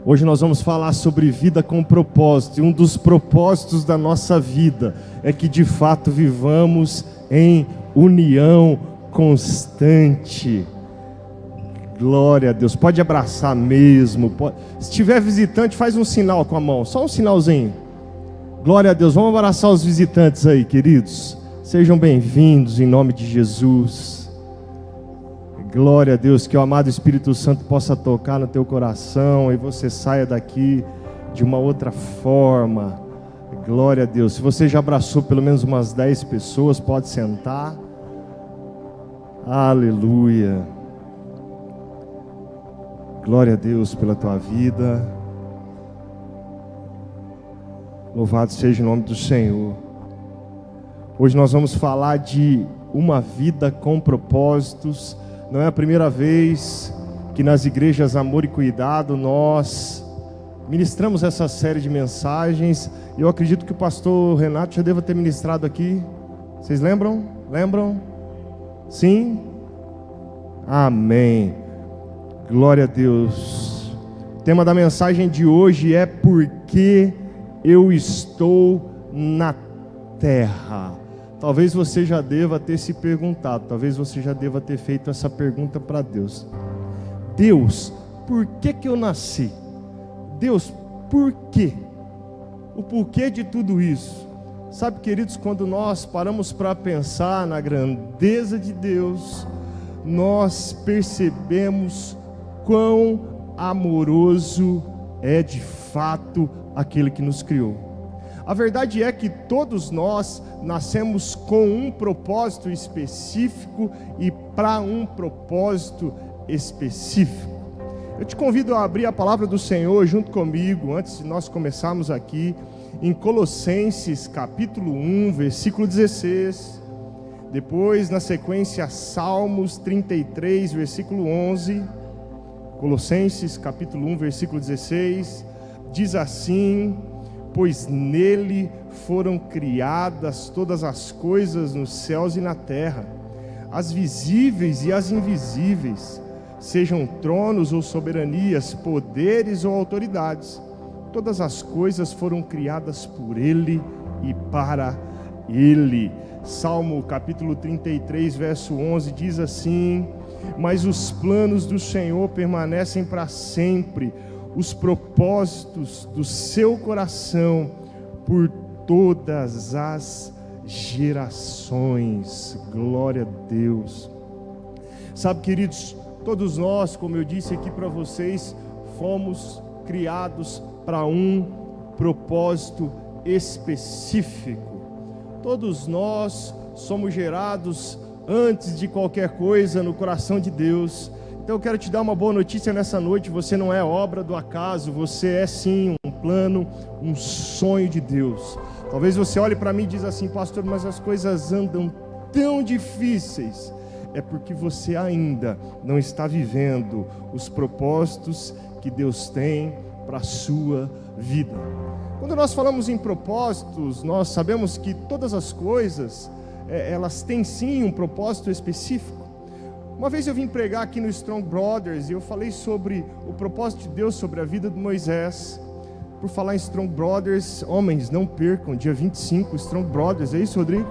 Hoje nós vamos falar sobre vida com propósito. E um dos propósitos da nossa vida é que de fato vivamos em união constante. Glória a Deus. Pode abraçar mesmo. Se tiver visitante, faz um sinal com a mão. Só um sinalzinho. Glória a Deus. Vamos abraçar os visitantes aí, queridos. Sejam bem-vindos em nome de Jesus. Glória a Deus, que o amado Espírito Santo possa tocar no teu coração e você saia daqui de uma outra forma. Glória a Deus. Se você já abraçou pelo menos umas 10 pessoas, pode sentar. Aleluia. Glória a Deus pela tua vida. Louvado seja o nome do Senhor. Hoje nós vamos falar de uma vida com propósitos. Não é a primeira vez que nas igrejas Amor e Cuidado nós ministramos essa série de mensagens. Eu acredito que o pastor Renato já deva ter ministrado aqui. Vocês lembram? Lembram? Sim? Amém. Glória a Deus. O tema da mensagem de hoje é: por que eu estou na terra? Talvez você já deva ter se perguntado, talvez você já deva ter feito essa pergunta para Deus. Deus, por que eu nasci? Deus, por quê? O porquê de tudo isso? Sabe, queridos, quando nós paramos para pensar na grandeza de Deus, nós percebemos quão amoroso é de fato aquele que nos criou. A verdade é que todos nós nascemos com um propósito específico e para um propósito específico. Eu te convido a abrir a palavra do Senhor junto comigo, antes de nós começarmos aqui, em Colossenses capítulo 1, versículo 16. Depois, na sequência, Salmos 33, versículo 11. Colossenses capítulo 1, versículo 16. Diz assim: pois nele foram criadas todas as coisas nos céus e na terra, as visíveis e as invisíveis, sejam tronos ou soberanias, poderes ou autoridades. Todas as coisas foram criadas por ele e para ele. Salmo capítulo 33, verso 11 diz assim: mas os planos do Senhor permanecem para sempre, os propósitos do seu coração por todas as gerações. Glória a Deus. Sabe, queridos, todos nós, como eu disse aqui para vocês, fomos criados para um propósito específico. Todos nós somos gerados antes de qualquer coisa no coração de Deus. Então eu quero te dar uma boa notícia nessa noite: você não é obra do acaso, você é sim um plano, um sonho de Deus. Talvez você olhe para mim e diz assim: pastor, mas as coisas andam tão difíceis. É porque você ainda não está vivendo os propósitos que Deus tem para a sua vida. Quando nós falamos em propósitos, nós sabemos que todas as coisas, elas têm sim um propósito específico. Uma vez eu vim pregar aqui no Strong Brothers e eu falei sobre o propósito de Deus sobre a vida de Moisés. Por falar em Strong Brothers, homens, não percam, dia 25, Strong Brothers, é isso, Rodrigo?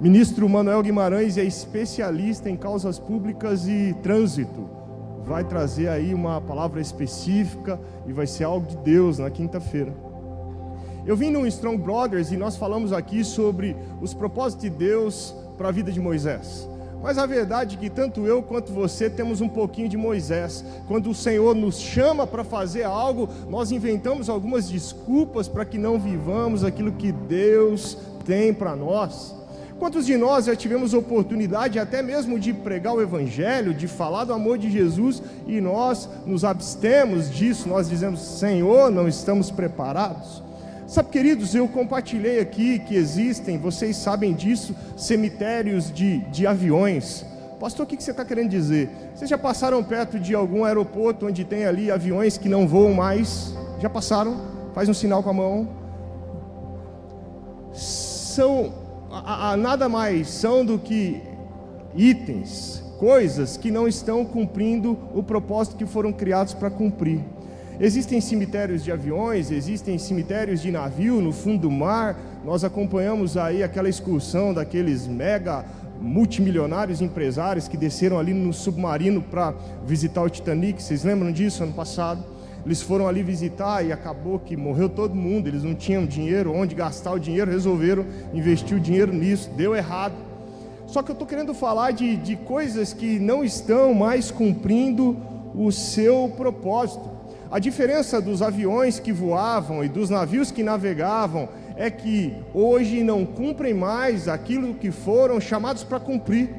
Ministro Manuel Guimarães é especialista em causas públicas e trânsito. Vai trazer aí uma palavra específica e vai ser algo de Deus na quinta-feira. Eu vim no Strong Brothers e nós falamos aqui sobre os propósitos de Deus para a vida de Moisés. Mas a verdade é que tanto eu quanto você temos um pouquinho de Moisés. Quando o Senhor nos chama para fazer algo, nós inventamos algumas desculpas para que não vivamos aquilo que Deus tem para nós. Quantos de nós já tivemos oportunidade até mesmo de pregar o Evangelho, de falar do amor de Jesus, e nós nos abstemos disso, nós dizemos: Senhor, não estamos preparados? Sabe, queridos, eu compartilhei aqui que existem, vocês sabem disso, cemitérios de aviões. Pastor, o que você está querendo dizer? Vocês já passaram perto de algum aeroporto onde tem ali aviões que não voam mais? Já passaram? Faz um sinal com a mão. São nada mais são do que itens, coisas que não estão cumprindo o propósito que foram criados para cumprir. Existem cemitérios de aviões, existem cemitérios de navio no fundo do mar. Nós acompanhamos aí aquela excursão daqueles mega multimilionários empresários que desceram ali no submarino para visitar o Titanic. Vocês lembram disso ano passado? Eles foram ali visitar e acabou que morreu todo mundo. Eles não tinham dinheiro onde gastar o dinheiro, resolveram investir o dinheiro nisso, deu errado. Só que eu estou querendo falar de coisas que não estão mais cumprindo o seu propósito. A diferença dos aviões que voavam e dos navios que navegavam é que hoje não cumprem mais aquilo que foram chamados para cumprir.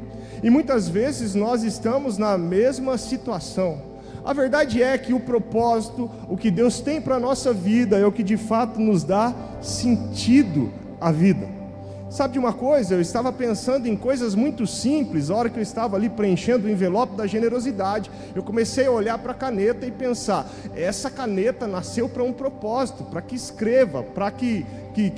E muitas vezes nós estamos na mesma situação. A verdade é que o propósito, o que Deus tem para a nossa vida, é o que de fato nos dá sentido à vida. Sabe de uma coisa? Eu estava pensando em coisas muito simples. A hora que eu estava ali preenchendo o envelope da generosidade, eu comecei a olhar para a caneta e pensar: essa caneta nasceu para um propósito, para que escreva, para que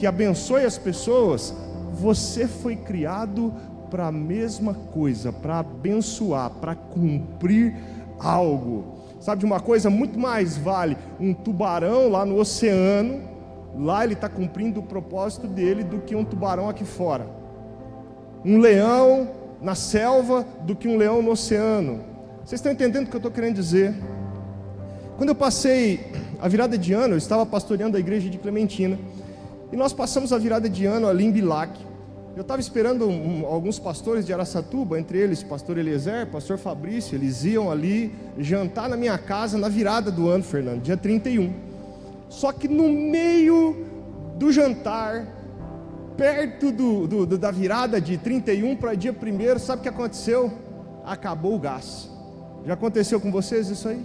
abençoe as pessoas. Você foi criado para a mesma coisa, para abençoar, para cumprir algo. Sabe de uma coisa? Muito mais vale um tubarão lá no oceano, lá ele está cumprindo o propósito dele, do que um tubarão aqui fora. Um leão na selva do que um leão no oceano. Vocês estão entendendo o que eu estou querendo dizer? Quando eu passei a virada de ano, eu estava pastoreando a igreja de Clementina, e nós passamos a virada de ano ali em Bilac. Eu estava esperando alguns pastores de Araçatuba, entre eles pastor Eliezer, pastor Fabrício. Eles iam ali jantar na minha casa na virada do ano, Fernando, dia 31. Só que no meio do jantar, perto da virada de 31 para dia 1º, sabe o que aconteceu? Acabou o gás. Já aconteceu com vocês isso aí?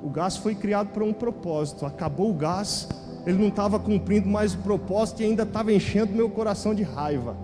O gás foi criado para um propósito. Acabou o gás, ele não estava cumprindo mais o propósito e ainda estava enchendo meu coração de raiva.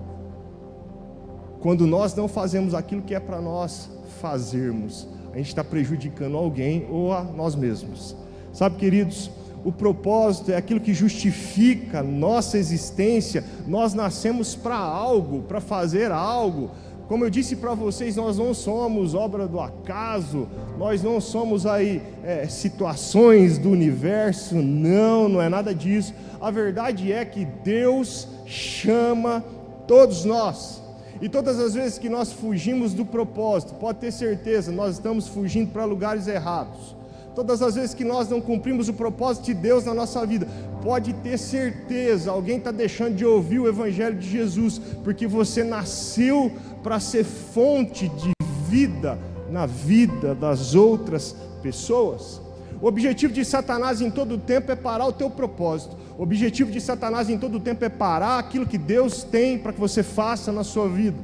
Quando nós não fazemos aquilo que é para nós fazermos, a gente está prejudicando alguém ou a nós mesmos. Sabe, queridos, o propósito é aquilo que justifica nossa existência. Nós nascemos para algo, para fazer algo. Como eu disse para vocês, nós não somos obra do acaso, nós não somos aí situações do universo, não é nada disso. A verdade é que Deus chama todos nós, e todas as vezes que nós fugimos do propósito, pode ter certeza, nós estamos fugindo para lugares errados. Todas as vezes que nós não cumprimos o propósito de Deus na nossa vida, pode ter certeza, alguém está deixando de ouvir o Evangelho de Jesus, porque você nasceu para ser fonte de vida na vida das outras pessoas. O objetivo de Satanás em todo o tempo é parar o teu propósito. O objetivo de Satanás em todo o tempo é parar aquilo que Deus tem para que você faça na sua vida.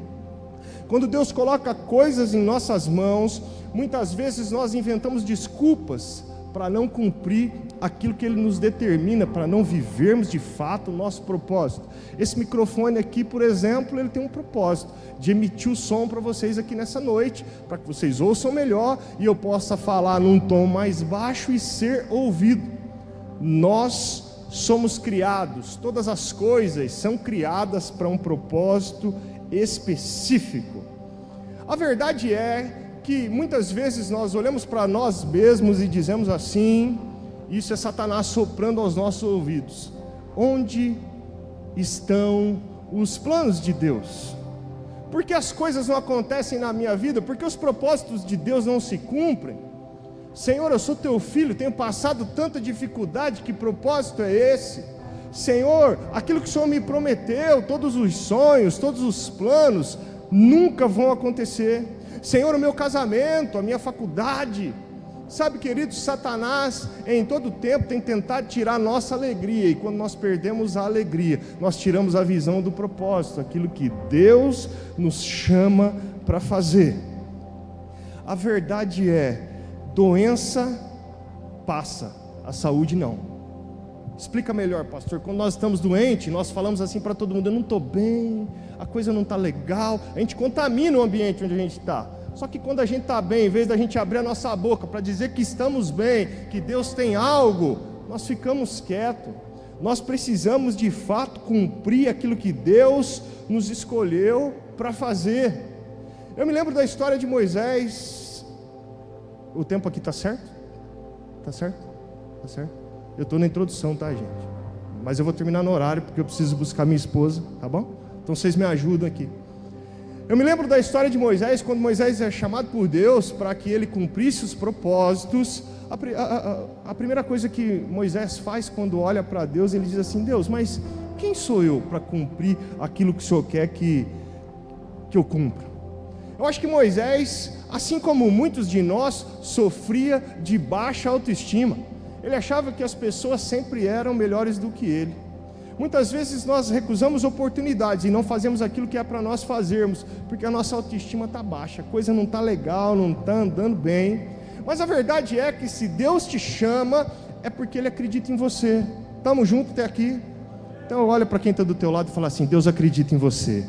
Quando Deus coloca coisas em nossas mãos, muitas vezes nós inventamos desculpas para não cumprir aquilo que Ele nos determina, para não vivermos de fato o nosso propósito. Esse microfone aqui, por exemplo, ele tem um propósito de emitir o som para vocês aqui nessa noite, para que vocês ouçam melhor e eu possa falar num tom mais baixo e ser ouvido. Nós somos criados, todas as coisas são criadas para um propósito específico. A verdade é que muitas vezes nós olhamos para nós mesmos e dizemos assim: isso é Satanás soprando aos nossos ouvidos. Onde estão os planos de Deus? Por que as coisas não acontecem na minha vida? Por que os propósitos de Deus não se cumprem? Senhor, eu sou teu filho, tenho passado tanta dificuldade, que propósito é esse? Senhor, aquilo que o Senhor me prometeu, todos os sonhos, todos os planos, nunca vão acontecer. Senhor, o meu casamento, a minha faculdade. Sabe, queridos, Satanás em todo tempo tem tentado tirar a nossa alegria, e quando nós perdemos a alegria, nós tiramos a visão do propósito, aquilo que Deus nos chama para fazer. A verdade é, doença passa, a saúde não. Explica melhor, pastor. Quando nós estamos doentes, nós falamos assim para todo mundo: eu não estou bem, a coisa não está legal. A gente contamina o ambiente onde a gente está. Só que quando a gente está bem, em vez da gente abrir a nossa boca para dizer que estamos bem, que Deus tem algo, nós ficamos quietos. Nós precisamos de fato cumprir aquilo que Deus nos escolheu para fazer. Eu me lembro da história de Moisés. O tempo aqui está certo? Está certo? Está certo? Eu estou na introdução, tá, gente? Mas eu vou terminar no horário, porque eu preciso buscar minha esposa, tá bom? Então vocês me ajudam aqui. Eu me lembro da história de Moisés, quando Moisés é chamado por Deus para que ele cumprisse os propósitos. A primeira coisa que Moisés faz quando olha para Deus, ele diz assim: Deus, mas quem sou eu para cumprir aquilo que o Senhor quer que eu cumpra? Eu acho que Moisés, assim como muitos de nós, sofria de baixa autoestima. Ele achava que as pessoas sempre eram melhores do que ele. Muitas vezes nós recusamos oportunidades e não fazemos aquilo que é para nós fazermos, porque a nossa autoestima está baixa, a coisa não está legal, não está andando bem. Mas a verdade é que se Deus te chama, é porque Ele acredita em você. Estamos juntos até aqui? Então olha para quem está do teu lado e fala assim: Deus acredita em você.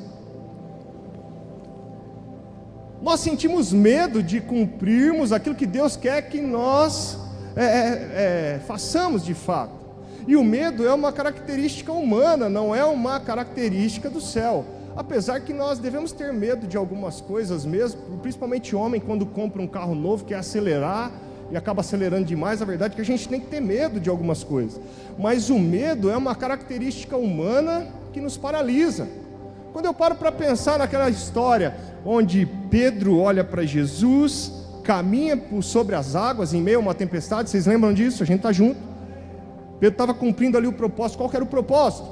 Nós sentimos medo de cumprirmos aquilo que Deus quer que nós façamos de fato. E o medo é uma característica humana, não é uma característica do céu. Apesar que nós devemos ter medo de algumas coisas mesmo, principalmente homem, quando compra um carro novo, quer acelerar e acaba acelerando demais. A verdade é que a gente tem que ter medo de algumas coisas. Mas o medo é uma característica humana que nos paralisa. Quando eu paro para pensar naquela história onde Pedro olha para Jesus, caminha sobre as águas em meio a uma tempestade, vocês lembram disso? A gente está junto. Pedro estava cumprindo ali o propósito. Qual que era o propósito?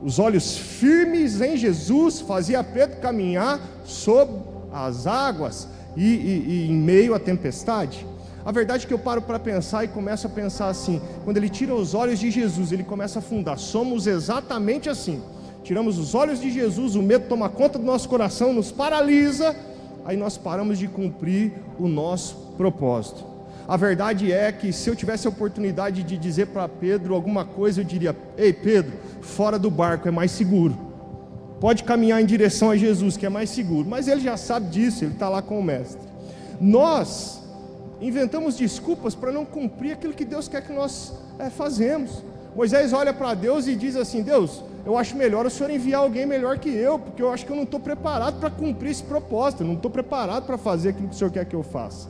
Os olhos firmes em Jesus fazia Pedro caminhar sobre as águas e em meio à tempestade. A verdade é que eu paro para pensar e começo a pensar assim: quando ele tira os olhos de Jesus, ele começa a afundar. Somos exatamente assim. Tiramos os olhos de Jesus, o medo toma conta do nosso coração, nos paralisa, aí nós paramos de cumprir o nosso propósito. A verdade é que se eu tivesse a oportunidade de dizer para Pedro alguma coisa, eu diria: ei Pedro, fora do barco é mais seguro, pode caminhar em direção a Jesus, que é mais seguro. Mas ele já sabe disso, ele está lá com o mestre. Nós inventamos desculpas para não cumprir aquilo que Deus quer que nós fazemos. Moisés olha para Deus e diz assim: Deus, eu acho melhor o Senhor enviar alguém melhor que eu, porque eu acho que eu não estou preparado para cumprir esse propósito, eu não estou preparado para fazer aquilo que o Senhor quer que eu faça.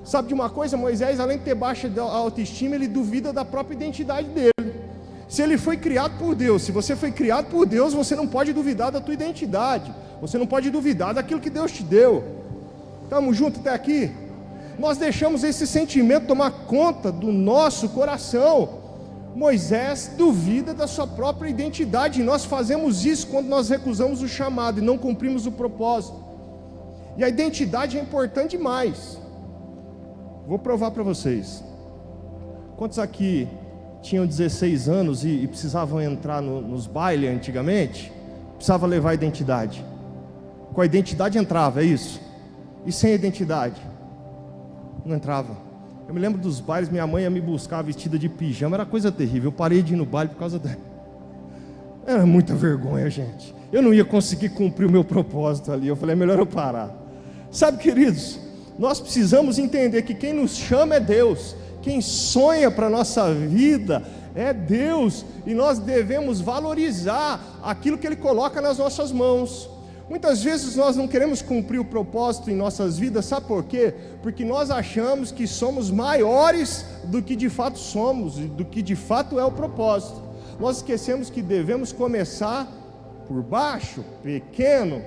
Sabe de uma coisa? Moisés, além de ter baixa autoestima, ele duvida da própria identidade dele. Se ele foi criado por Deus, se você foi criado por Deus, você não pode duvidar da tua identidade, você não pode duvidar daquilo que Deus te deu. Estamos juntos até aqui? Nós deixamos esse sentimento tomar conta do nosso coração. Moisés duvida da sua própria identidade, e nós fazemos isso quando nós recusamos o chamado e não cumprimos o propósito. E a identidade é importante demais. Vou provar para vocês. Quantos aqui tinham 16 anos e precisavam entrar nos bailes antigamente? Precisava levar a identidade. Com a identidade entrava, é isso? E sem a identidade? Não entrava. Eu me lembro dos bailes, minha mãe ia me buscar vestida de pijama, era coisa terrível. Eu parei de ir no baile por causa dela. Era muita vergonha, gente. Eu não ia conseguir cumprir o meu propósito ali. Eu falei: é melhor eu parar. Sabe, queridos, nós precisamos entender que quem nos chama é Deus, quem sonha para a nossa vida é Deus, e nós devemos valorizar aquilo que Ele coloca nas nossas mãos. Muitas vezes nós não queremos cumprir o propósito em nossas vidas, sabe por quê? Porque nós achamos que somos maiores do que de fato somos, e do que de fato é o propósito. Nós esquecemos que devemos começar por baixo, pequeno.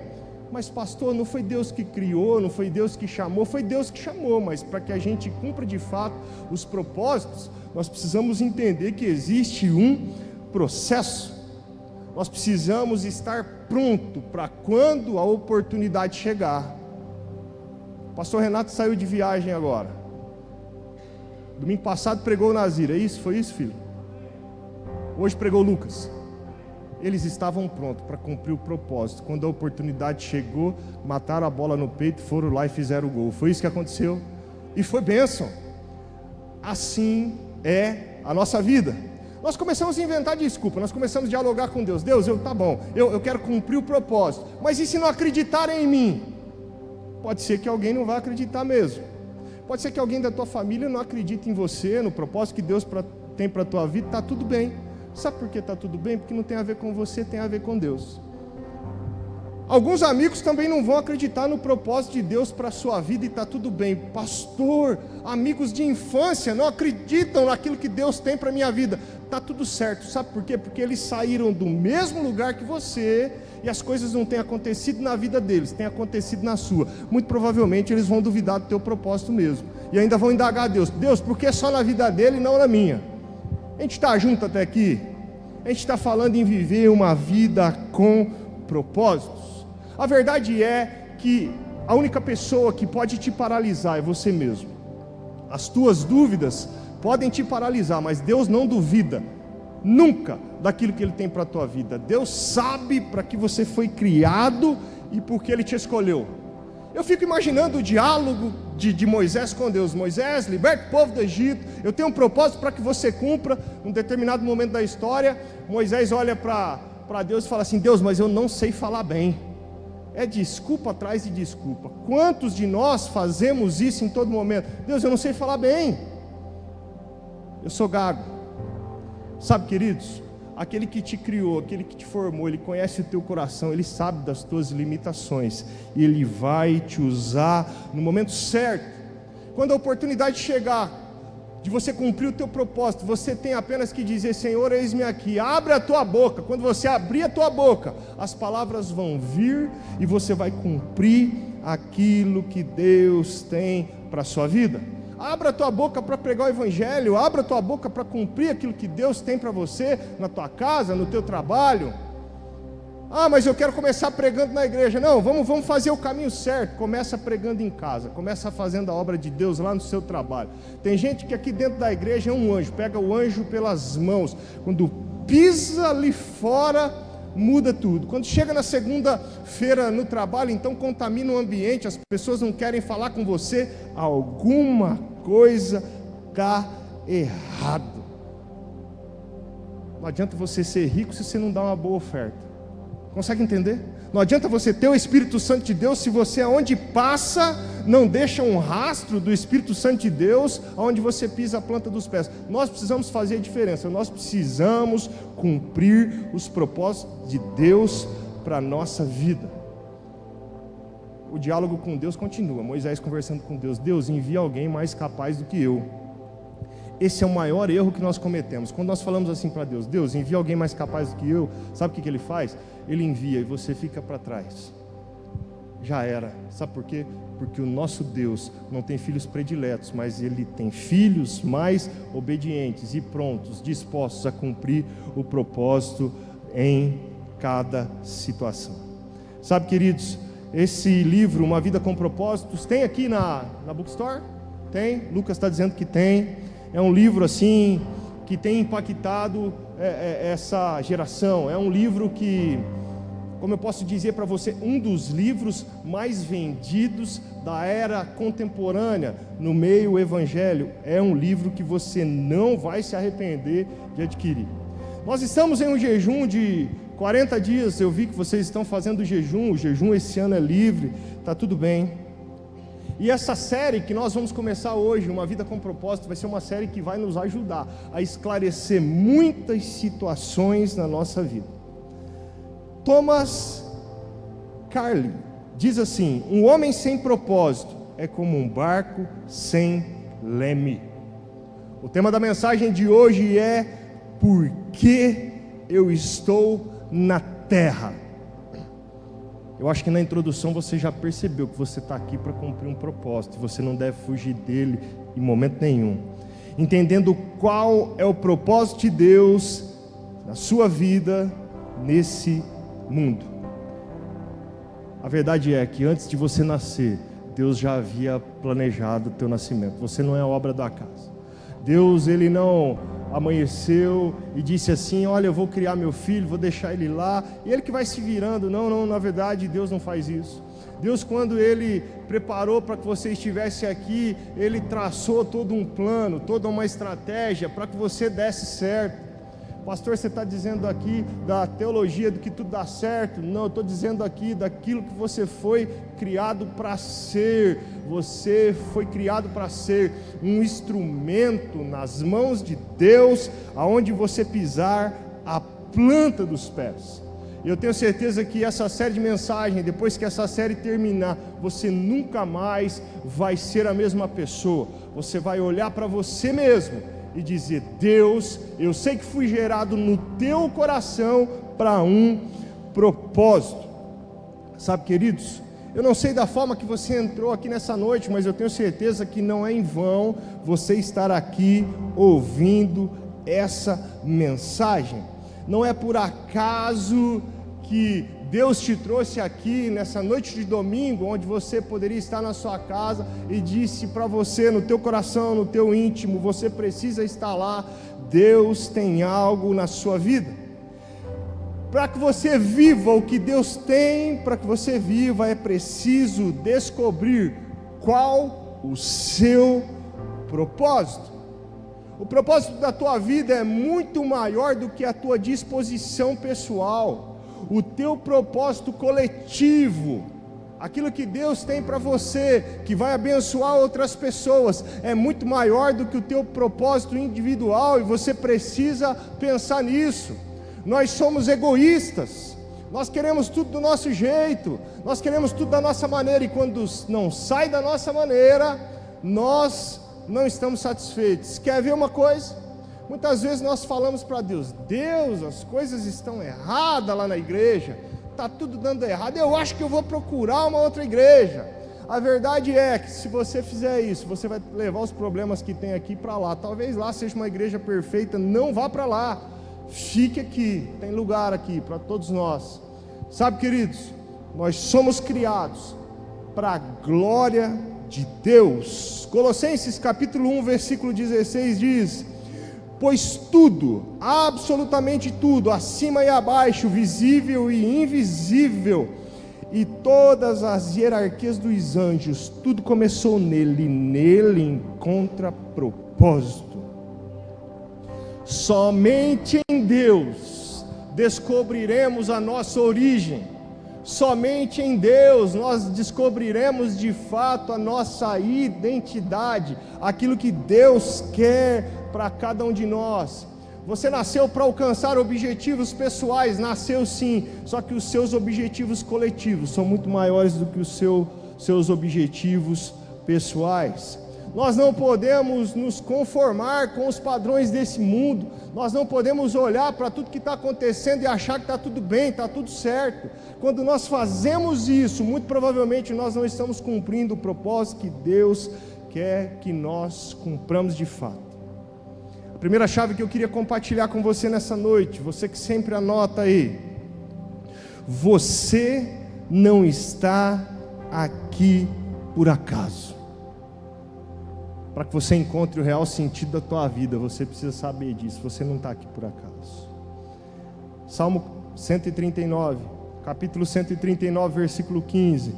Mas pastor, não foi Deus que criou, não foi Deus que chamou, foi Deus que chamou, mas para que a gente cumpra de fato os propósitos, nós precisamos entender que existe um processo. Nós precisamos estar pronto para quando a oportunidade chegar. O pastor Renato saiu de viagem agora. Domingo passado pregou o Nazir, é isso? Foi isso, filho? Hoje pregou o Lucas. Eles estavam prontos para cumprir o propósito. Quando a oportunidade chegou, mataram a bola no peito, foram lá e fizeram o gol. Foi isso que aconteceu. E foi bênção. Assim é a nossa vida. Nós começamos a inventar desculpa, nós começamos a dialogar com Deus. Deus, tá bom, eu quero cumprir o propósito. Mas e se não acreditarem em mim? Pode ser que alguém não vá acreditar mesmo. Pode ser que alguém da tua família não acredite em você, no propósito que Deus tem para a tua vida. Está tudo bem. Sabe por que está tudo bem? Porque não tem a ver com você, tem a ver com Deus. Alguns amigos também não vão acreditar no propósito de Deus para a sua vida e está tudo bem. Pastor, amigos de infância não acreditam naquilo que Deus tem para a minha vida. Está tudo certo, sabe por quê? Porque eles saíram do mesmo lugar que você e as coisas não têm acontecido na vida deles, têm acontecido na sua. Muito provavelmente eles vão duvidar do teu propósito mesmo. E ainda vão indagar a Deus. Deus, por que só na vida dele e não na minha? A gente está junto até aqui? A gente está falando em viver uma vida com propósitos. A verdade é que a única pessoa que pode te paralisar é você mesmo. As tuas dúvidas podem te paralisar, mas Deus não duvida nunca daquilo que Ele tem para a tua vida. Deus sabe para que você foi criado e por que Ele te escolheu. Eu fico imaginando o diálogo de Moisés com Deus. Moisés, liberta o povo do Egito, eu tenho um propósito para que você cumpra. Num determinado momento da história, Moisés olha para Deus e fala assim: Deus, mas eu não sei falar bem. É desculpa atrás de desculpa. Quantos de nós fazemos isso em todo momento? Deus, eu não sei falar bem, eu sou gago. Sabe, queridos, aquele que te criou, aquele que te formou, Ele conhece o teu coração, Ele sabe das tuas limitações, e Ele vai te usar no momento certo. Quando a oportunidade chegar de você cumprir o teu propósito, você tem apenas que dizer: Senhor, eis-me aqui. Abre a tua boca. Quando você abrir a tua boca, as palavras vão vir e você vai cumprir aquilo que Deus tem para a sua vida. Abra a tua boca para pregar o Evangelho. Abra a tua boca para cumprir aquilo que Deus tem para você, na tua casa, no teu trabalho. Ah, mas eu quero começar pregando na igreja. Não, vamos fazer o caminho certo. Começa pregando em casa, começa fazendo a obra de Deus lá no seu trabalho. Tem gente que aqui dentro da igreja é um anjo, pega o anjo pelas mãos. Quando pisa ali fora, muda tudo. Quando chega na segunda-feira no trabalho, então contamina o ambiente, as pessoas não querem falar com você. Alguma coisa está errado. Não adianta você ser rico se você não dá uma boa oferta. Consegue entender? Não adianta você ter o Espírito Santo de Deus se você, aonde passa, não deixa um rastro do Espírito Santo de Deus aonde você pisa a planta dos pés. Nós precisamos fazer a diferença. Nós precisamos cumprir os propósitos de Deus para a nossa vida. O diálogo com Deus continua. Moisés conversando com Deus: Deus, envia alguém mais capaz do que eu. Esse é o maior erro que nós cometemos. Quando nós falamos assim para Deus: Deus, envia alguém mais capaz do que eu. Sabe o que Ele faz? Ele envia e você fica para trás. Já era. Sabe por quê? Porque o nosso Deus não tem filhos prediletos, mas Ele tem filhos mais obedientes e prontos, dispostos a cumprir o propósito em cada situação. Sabe, queridos, esse livro, Uma Vida com Propósitos, tem aqui na Bookstore? Tem? Lucas está dizendo que tem. É um livro assim que tem impactado essa geração. É um livro que, como eu posso dizer para você, um dos livros mais vendidos da era contemporânea no meio evangelho. É um livro que você não vai se arrepender de adquirir. Nós estamos em um jejum de 40 dias. Eu vi que vocês estão fazendo o jejum esse ano é livre, está tudo bem. E essa série que nós vamos começar hoje, Uma Vida com Propósito, vai ser uma série que vai nos ajudar a esclarecer muitas situações na nossa vida. Thomas Carlyle diz assim: um homem sem propósito é como um barco sem leme. O tema da mensagem de hoje é: por que eu estou na terra? Eu acho que na introdução você já percebeu que você está aqui para cumprir um propósito. Você não deve fugir dele em momento nenhum. Entendendo qual é o propósito de Deus na sua vida, nesse mundo. A verdade é que antes de você nascer, Deus já havia planejado o teu nascimento. Você não é obra do acaso. Deus, Ele não amanheceu e disse assim: olha, eu vou criar meu filho, vou deixar ele lá, e ele que vai se virando. Não, na verdade Deus não faz isso. Deus, quando Ele preparou para que você estivesse aqui, Ele traçou todo um plano, toda uma estratégia para que você desse certo. Pastor, você está dizendo aqui da teologia do que tudo dá certo? Não, eu estou dizendo aqui daquilo que você foi criado para ser. Você foi criado para ser um instrumento nas mãos de Deus, aonde você pisar a planta dos pés. Eu tenho certeza que essa série de mensagens, depois que essa série terminar, você nunca mais vai ser a mesma pessoa. Você vai olhar para você mesmo e dizer: Deus, eu sei que fui gerado no teu coração para um propósito. Sabe, queridos, eu não sei da forma que você entrou aqui nessa noite, mas eu tenho certeza que não é em vão você estar aqui ouvindo essa mensagem. Não é por acaso que Deus te trouxe aqui nessa noite de domingo, onde você poderia estar na sua casa, e disse para você, no teu coração, no teu íntimo, você precisa estar lá. Deus tem algo na sua vida. Para que você viva o que Deus tem para que você viva, é preciso descobrir qual o seu propósito. O propósito da tua vida é muito maior do que a tua disposição pessoal. O teu propósito coletivo, aquilo que Deus tem para você, que vai abençoar outras pessoas, é muito maior do que o teu propósito individual, e você precisa pensar nisso. Nós somos egoístas, nós queremos tudo do nosso jeito, nós queremos tudo da nossa maneira, e quando não sai da nossa maneira, nós não estamos satisfeitos. Quer ver uma coisa? Muitas vezes nós falamos para Deus: Deus, as coisas estão erradas lá na igreja, está tudo dando errado, eu acho que eu vou procurar uma outra igreja. A verdade é que se você fizer isso, você vai levar os problemas que tem aqui para lá. Talvez lá seja uma igreja perfeita, não vá para lá, fique aqui, tem lugar aqui para todos nós. Sabe, queridos, nós somos criados para a glória de Deus. Colossenses capítulo 1, versículo 16 diz: pois tudo, absolutamente tudo, acima e abaixo, visível e invisível, e todas as hierarquias dos anjos, tudo começou nele, nele encontra propósito. Somente em Deus descobriremos a nossa origem. Somente em Deus nós descobriremos de fato a nossa identidade, aquilo que Deus quer para cada um de nós. Você nasceu para alcançar objetivos pessoais, nasceu sim, só que os seus objetivos coletivos são muito maiores do que os seus objetivos pessoais. Nós não podemos nos conformar com os padrões desse mundo, nós não podemos olhar para tudo que está acontecendo e achar que está tudo bem, está tudo certo. Quando nós fazemos isso, muito provavelmente nós não estamos cumprindo o propósito que Deus quer que nós cumpramos de fato. A primeira chave que eu queria compartilhar com você nessa noite, você que sempre anota aí: você não está aqui por acaso. Para que você encontre o real sentido da tua vida, você precisa saber disso. Você não está aqui por acaso. Salmo 139, capítulo 139, versículo 15.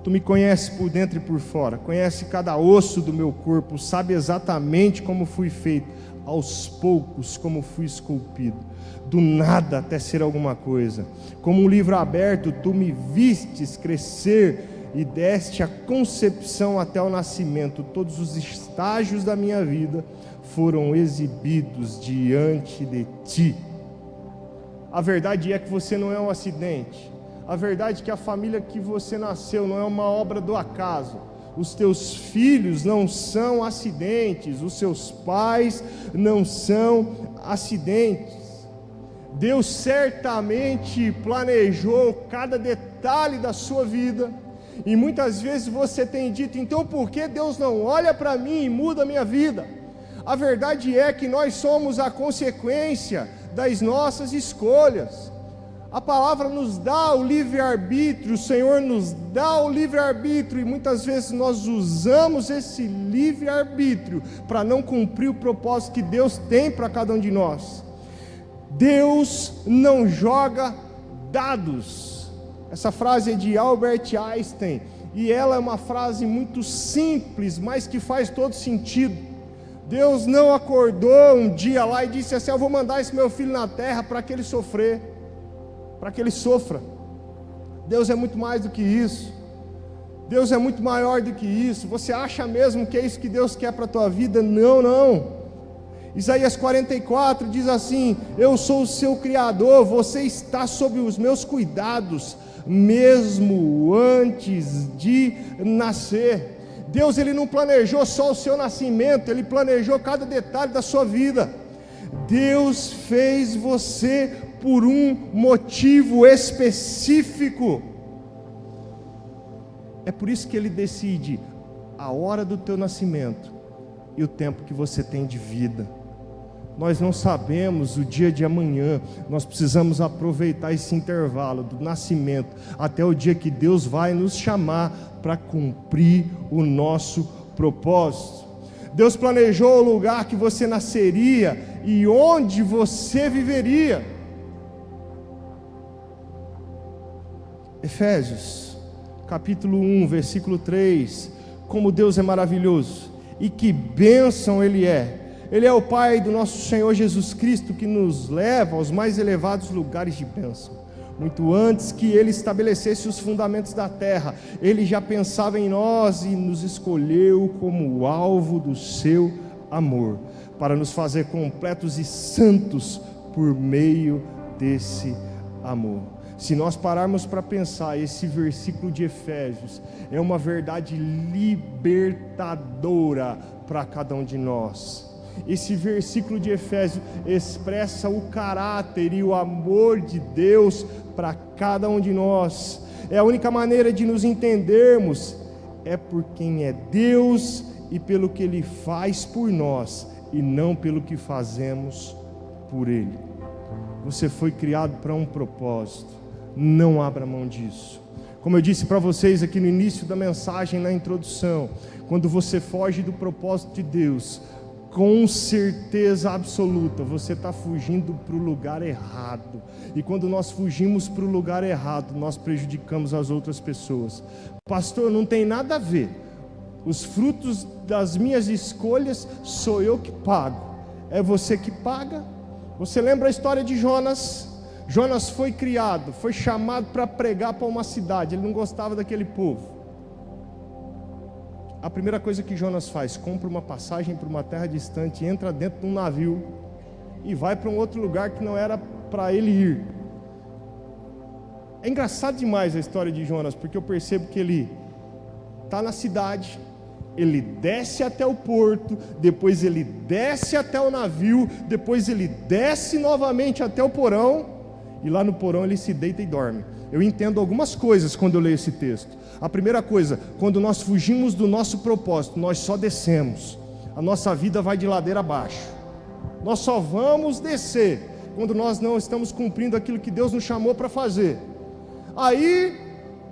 Tu me conheces por dentro e por fora, conhece cada osso do meu corpo, sabe exatamente como fui feito, aos poucos como fui esculpido, do nada até ser alguma coisa. Como um livro aberto, tu me vistes crescer e deste a concepção até o nascimento. Todos os estágios da minha vida foram exibidos diante de ti. A verdade é que você não é um acidente. A verdade é que a família que você nasceu não é uma obra do acaso. Os teus filhos não são acidentes, os seus pais não são acidentes. Deus certamente planejou cada detalhe da sua vida. E muitas vezes você tem dito: então por que Deus não olha para mim e muda a minha vida? A verdade é que nós somos a consequência das nossas escolhas. A palavra nos dá o livre-arbítrio, o Senhor nos dá o livre-arbítrio, e muitas vezes nós usamos esse livre-arbítrio para não cumprir o propósito que Deus tem para cada um de nós. Deus não joga dados. Essa frase é de Albert Einstein, e ela é uma frase muito simples, mas que faz todo sentido. Deus não acordou um dia lá e disse assim: eu vou mandar esse meu filho na terra para que ele sofra. Deus é muito mais do que isso. Deus é muito maior do que isso. Você acha mesmo que é isso que Deus quer para a tua vida? Não. Isaías 44 diz assim: eu sou o seu Criador, você está sob os meus cuidados, mesmo antes de nascer. Deus, Ele não planejou só o seu nascimento, Ele planejou cada detalhe da sua vida. Deus fez você por um motivo específico. É por isso que Ele decide a hora do teu nascimento e o tempo que você tem de vida. Nós não sabemos o dia de amanhã. Nós precisamos aproveitar esse intervalo do nascimento até o dia que Deus vai nos chamar para cumprir o nosso propósito. Deus planejou o lugar que você nasceria e onde você viveria. Efésios, capítulo 1, versículo 3. Como Deus é maravilhoso e que bênção Ele é. Ele é o Pai do nosso Senhor Jesus Cristo, que nos leva aos mais elevados lugares de bênção. Muito antes que Ele estabelecesse os fundamentos da terra, Ele já pensava em nós e nos escolheu como o alvo do seu amor, para nos fazer completos e santos por meio desse amor. Se nós pararmos para pensar, esse versículo de Efésios é uma verdade libertadora para cada um de nós. Esse versículo de Efésios expressa o caráter e o amor de Deus para cada um de nós. É a única maneira de nos entendermos, é por quem é Deus e pelo que Ele faz por nós, e não pelo que fazemos por Ele. Você foi criado para um propósito, não abra mão disso. Como eu disse para vocês aqui no início da mensagem, na introdução, quando você foge do propósito de Deus, com certeza absoluta, você está fugindo para o lugar errado. E quando nós fugimos para o lugar errado, nós prejudicamos as outras pessoas. Pastor, não tem nada a ver. Os frutos das minhas escolhas sou eu que pago. É você que paga? Você lembra a história de Jonas? Jonas foi criado, foi chamado para pregar para uma cidade. Ele não gostava daquele povo. A primeira coisa que Jonas faz, compra uma passagem para uma terra distante, entra dentro de um navio e vai para um outro lugar que não era para ele ir. É engraçado demais a história de Jonas, porque eu percebo que ele está na cidade, ele desce até o porto, depois ele desce até o navio, depois ele desce novamente até o porão, e lá no porão ele se deita e dorme. Eu entendo algumas coisas quando eu leio esse texto. A primeira coisa, quando nós fugimos do nosso propósito, nós só descemos. A nossa vida vai de ladeira abaixo. Nós só vamos descer quando nós não estamos cumprindo aquilo que Deus nos chamou para fazer. Aí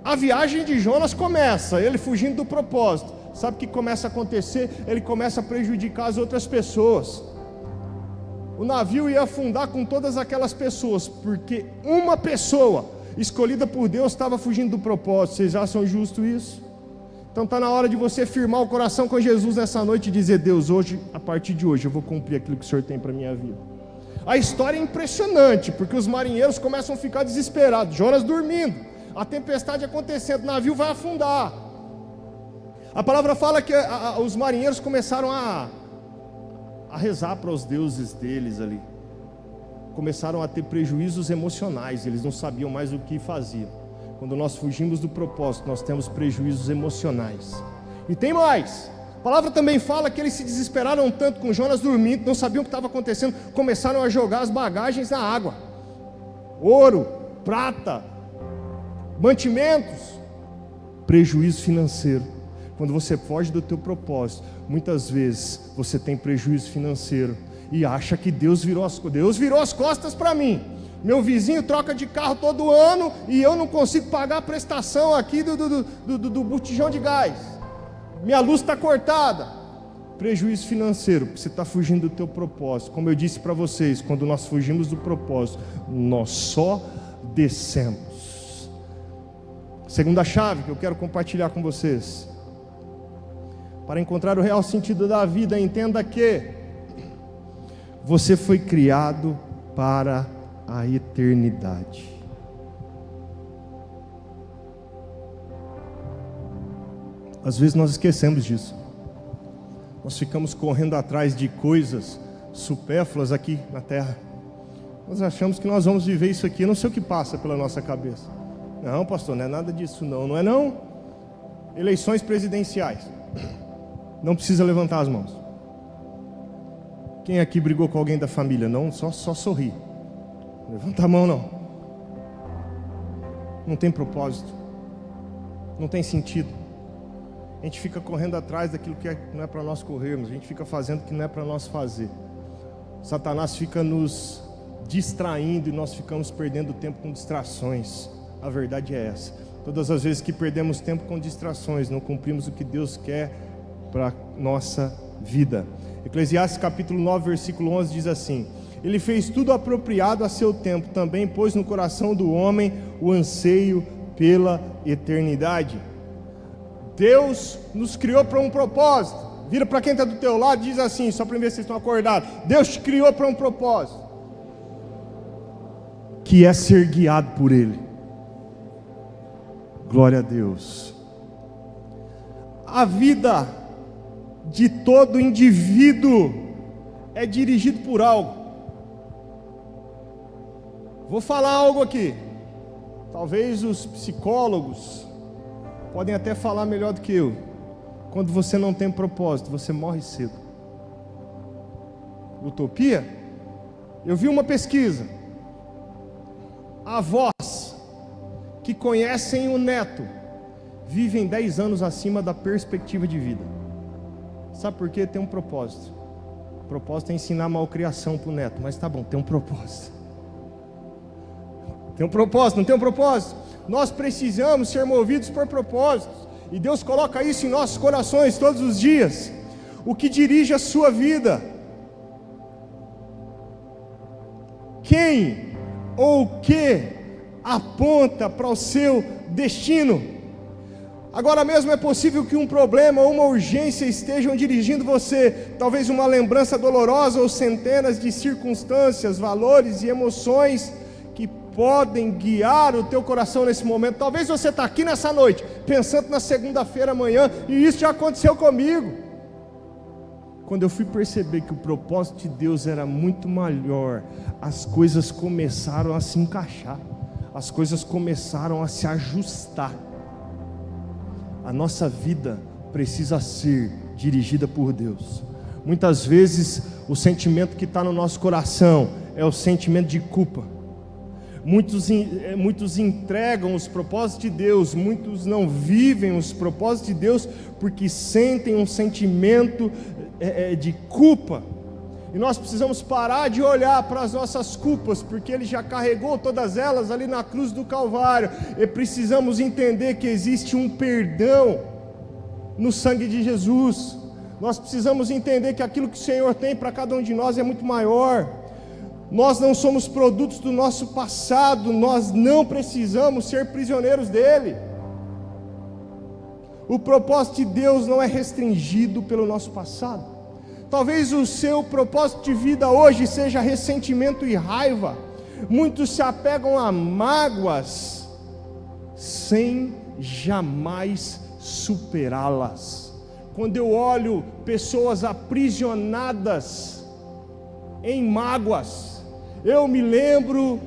a viagem de Jonas começa, ele fugindo do propósito. Sabe o que começa a acontecer? Ele começa a prejudicar as outras pessoas. O navio ia afundar com todas aquelas pessoas, porque uma pessoa escolhida por Deus estava fugindo do propósito. Vocês acham justo isso? Então está na hora de você firmar o coração com Jesus nessa noite e dizer: Deus, hoje, a partir de hoje eu vou cumprir aquilo que o Senhor tem para a minha vida. A história é impressionante, porque os marinheiros começam a ficar desesperados. Jonas dormindo, a tempestade acontecendo, o navio vai afundar. A palavra fala que os marinheiros começaram a rezar para os deuses deles ali. Começaram a ter prejuízos emocionais, eles não sabiam mais o que faziam. Quando nós fugimos do propósito, nós temos prejuízos emocionais. E tem mais, a palavra também fala que eles se desesperaram tanto com Jonas dormindo, não sabiam o que estava acontecendo, começaram a jogar as bagagens na água. Ouro, prata, mantimentos, prejuízo financeiro. Quando você foge do teu propósito, muitas vezes você tem prejuízo financeiro e acha que Deus virou as costas para mim. Meu vizinho troca de carro todo ano e eu não consigo pagar a prestação aqui do botijão de gás. Minha luz está cortada. Prejuízo financeiro, porque você está fugindo do teu propósito. Como eu disse para vocês, quando nós fugimos do propósito, nós só descemos. Segunda chave que eu quero compartilhar com vocês. Para encontrar o real sentido da vida, entenda que você foi criado para a eternidade. Às vezes nós esquecemos disso. Nós ficamos correndo atrás de coisas supérfluas aqui na terra. Nós achamos que nós vamos viver isso aqui. Eu não sei o que passa pela nossa cabeça. Não, pastor, não é nada disso não. Não é não? Eleições presidenciais. Não precisa levantar as mãos. Quem aqui brigou com alguém da família? Não, só sorrir. Não levanta a mão não. Não tem propósito. Não tem sentido. A gente fica correndo atrás daquilo que não é para nós corrermos. A gente fica fazendo o que não é para nós fazer. Satanás fica nos distraindo e nós ficamos perdendo tempo com distrações. A verdade é essa. Todas as vezes que perdemos tempo com distrações, não cumprimos o que Deus quer para nossa vida. Eclesiastes capítulo 9, versículo 11 diz assim: Ele fez tudo apropriado a seu tempo, também pôs no coração do homem o anseio pela eternidade. Deus nos criou para um propósito. Vira para quem está do teu lado e diz assim, só para ver se vocês estão acordados: Deus te criou para um propósito, que é ser guiado por Ele. Glória a Deus. A vida de todo indivíduo é dirigido por algo. Vou falar algo aqui. Talvez os psicólogos podem até falar melhor do que eu. Quando você não tem propósito, você morre cedo. Utopia? Eu vi uma pesquisa. Avós que conhecem o neto vivem 10 anos acima da perspectiva de vida. Sabe por quê? Tem um propósito. O propósito é ensinar malcriação para o neto. Mas tá bom, tem um propósito. Tem um propósito, não tem um propósito? Nós precisamos ser movidos por propósitos. E Deus coloca isso em nossos corações todos os dias. O que dirige a sua vida? Quem ou o que aponta para o seu destino? Agora mesmo é possível que um problema ou uma urgência estejam dirigindo você. Talvez uma lembrança dolorosa ou centenas de circunstâncias, valores e emoções que podem guiar o teu coração nesse momento. Talvez você está aqui nessa noite pensando na segunda-feira amanhã, e isso já aconteceu comigo. Quando eu fui perceber que o propósito de Deus era muito maior, as coisas começaram a se encaixar, as coisas começaram a se ajustar. A nossa vida precisa ser dirigida por Deus. Muitas vezes o sentimento que está no nosso coração é o sentimento de culpa. Muitos entregam os propósitos de Deus, muitos não vivem os propósitos de Deus porque sentem um sentimento de culpa. E nós precisamos parar de olhar para as nossas culpas, porque Ele já carregou todas elas ali na cruz do Calvário. E precisamos entender que existe um perdão no sangue de Jesus. Nós precisamos entender que aquilo que o Senhor tem para cada um de nós é muito maior. Nós não somos produtos do nosso passado, nós não precisamos ser prisioneiros dele. O propósito de Deus não é restringido pelo nosso passado. Talvez o seu propósito de vida hoje seja ressentimento e raiva. Muitos se apegam a mágoas sem jamais superá-las. Quando eu olho pessoas aprisionadas em mágoas, eu me lembro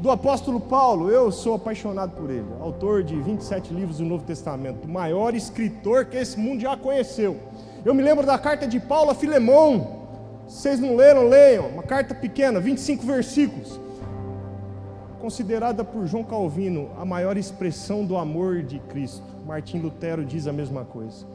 do apóstolo Paulo. Eu sou apaixonado por ele, autor de 27 livros do Novo Testamento, o maior escritor que esse mundo já conheceu. Eu me lembro da carta de Paulo a Filemão. Vocês não leram? Leiam. Uma carta pequena, 25 versículos. Considerada por João Calvino a maior expressão do amor de Cristo. Martim Lutero diz a mesma coisa.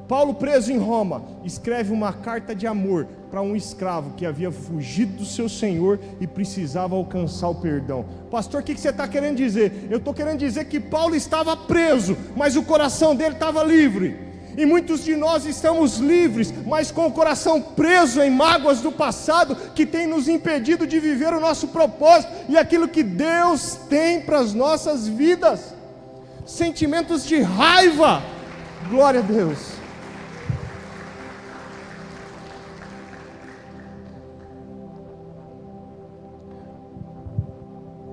Paulo, preso em Roma, escreve uma carta de amor para um escravo que havia fugido do seu senhor e precisava alcançar o perdão. Pastor, o que você está querendo dizer? Eu estou querendo dizer que Paulo estava preso, mas o coração dele estava livre. E muitos de nós estamos livres, mas com o coração preso em mágoas do passado, que tem nos impedido de viver o nosso propósito e aquilo que Deus tem para as nossas vidas. Sentimentos de raiva. Glória a Deus.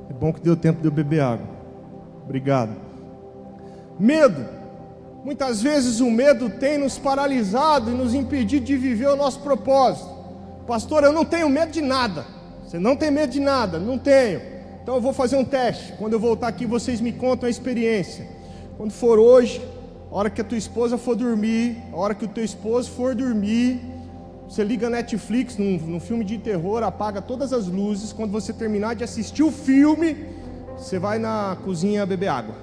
É bom que deu tempo de eu beber água. Obrigado. Medo. Muitas vezes o medo tem nos paralisado e nos impedido de viver o nosso propósito. Pastor, eu não tenho medo de nada. Você não tem medo de nada? Não tenho. Então eu vou fazer um teste. Quando eu voltar aqui, vocês me contam a experiência. Quando for hoje, a hora que a tua esposa for dormir, a hora que o teu esposo for dormir, você liga a Netflix num filme de terror, apaga todas as luzes. Quando você terminar de assistir o filme, você vai na cozinha beber água,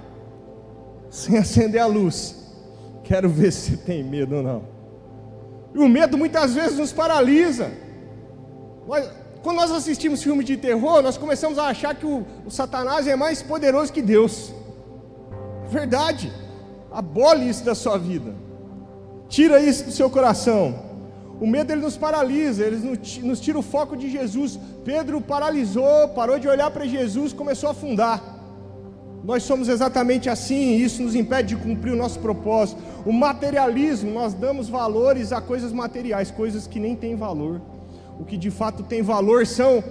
sem acender a luz. Quero ver se você tem medo ou não. E o medo muitas vezes nos paralisa. Quando nós assistimos filme de terror, nós começamos a achar que o Satanás é mais poderoso que Deus. Verdade. Abole isso da sua vida. Tira isso do seu coração. O medo, ele nos paralisa, ele nos tira o foco de Jesus. Pedro paralisou, parou de olhar para Jesus, começou a afundar. Nós somos exatamente assim, e isso nos impede de cumprir o nosso propósito. O materialismo, nós damos valores a coisas materiais, coisas que nem têm valor. O que de fato tem valor são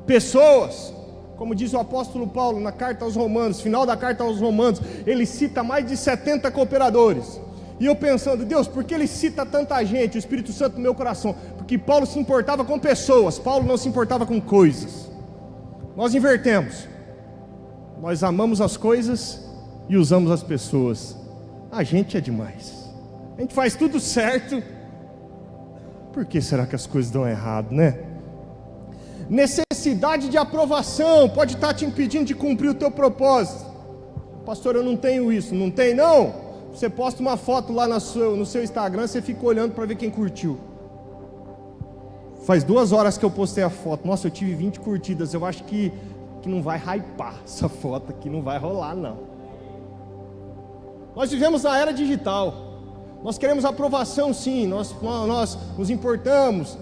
pessoas. Como diz o apóstolo Paulo na carta aos Romanos, final da carta aos Romanos, ele cita mais de 70 cooperadores. E eu pensando, Deus, por que ele cita tanta gente, o Espírito Santo no meu coração? Porque Paulo se importava com pessoas, Paulo não se importava com coisas. Nós invertemos. Nós amamos as coisas e usamos as pessoas. A gente é demais. A gente faz tudo certo. Por que será que as coisas dão errado, né? Necessidade de aprovação pode estar te impedindo de cumprir o teu propósito. Pastor, eu não tenho isso. Não tem, não? Você posta uma foto lá no seu Instagram, você fica olhando para ver quem curtiu. Faz 2 horas que eu postei a foto. Nossa, eu tive 20 curtidas. Eu acho que não vai hypar essa foto aqui, não vai rolar, não. Nós vivemos na era digital. Nós queremos aprovação, sim. Nós nos importamos.